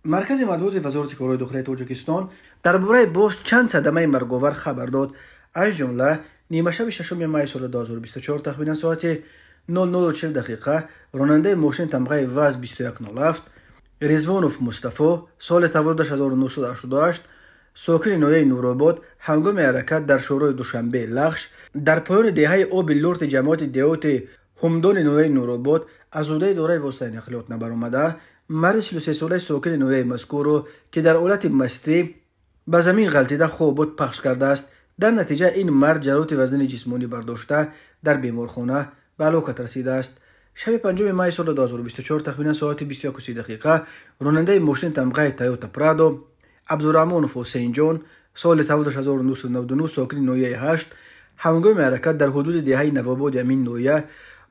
مرکز مطبوعات وزارت کارهای داخلی تاجیکستان درباره باز چند صدمه مرگ‌آور خبر داد. از جمله نیمه شب ششم مای سال 2024 تقریبا ساعت 00:40 دقیقه راننده ماشین تمغه وز 2107 رضوانوف مصطفی سال تولد 1988 ساکن نویه نورآباد هنگام حرکت در شورای دوشنبه لخش در پایان دهه آب لورت جماعت دیوت همدان نویه نورآباد از عهده دارای واسطه نقلیات نبرآمده مرد 43 ساله ساکن نویه مذکور را که در حالت مستی به زمین غلطیده خوابات پخش کرده است. در نتیجه این مرد جراحت وزن جسمانی برداشته در بیمارخانه به هلاکت رسیده است. شب 5 مای سال 2024 تقریبا ساعت 21:30 دقیقه راننده ماشین تمغه تویوتا پرادو عبدالرحمن حسین جان سال تولد 1999 ساکن نویه 8 هنگام حرکت در حدود دهه نوآباد امین نویه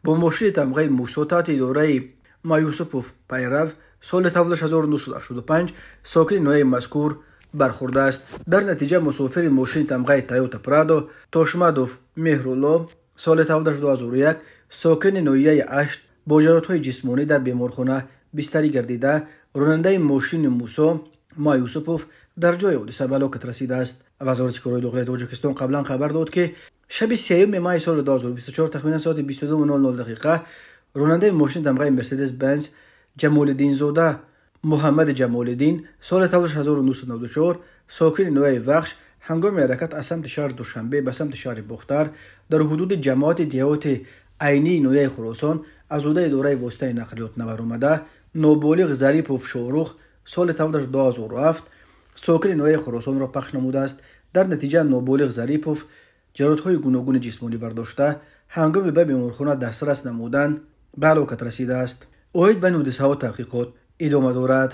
با ماشین تمغه موسی تحت اداره مایوسپوف پیرو سال تولد 1985 ساکن نویه مذکور برخورده است. در نتیجه مسافر ماشین تمغه تویوتا پرادو توشمادوف مهرالله سال تولد 2001 ساکن نویه 8 با جراحت‌های جسمانی در بیمارخانه بستری گردیده راننده ماشین موسی مایوسپوف در جای حادثه به هلاکت رسیده است. وزارت کارهای داخلی تاجیکستان قبلا خبر داد که شب 3 مای سال 2024 تقریبا ساعت 22:00 دقیقه راننده ماشین تمغه مرسدس بنز جمال الدین زاده محمد جمال الدین سال تولد 1994 ساکن نویه وخش هنگام حرکت از سمت شهر دوشنبه به سمت شهر بختر در حدود جماعت دیوت عینی نویه خراسان از عهده اداره واسطه نقلیات نبرآمده نابالغ ظریف شاروخ سال تولد 2007 ساکن نویه خراسان را پخش نموده است. در نتیجه نابالغ ظریف جراحت‌های گوناگون جسمانی برداشته هنگام به بیمارخانه دسترس نمودن به هلاکت رسیده است. اوید به حادثه ها تحقیقات ادامه دارد.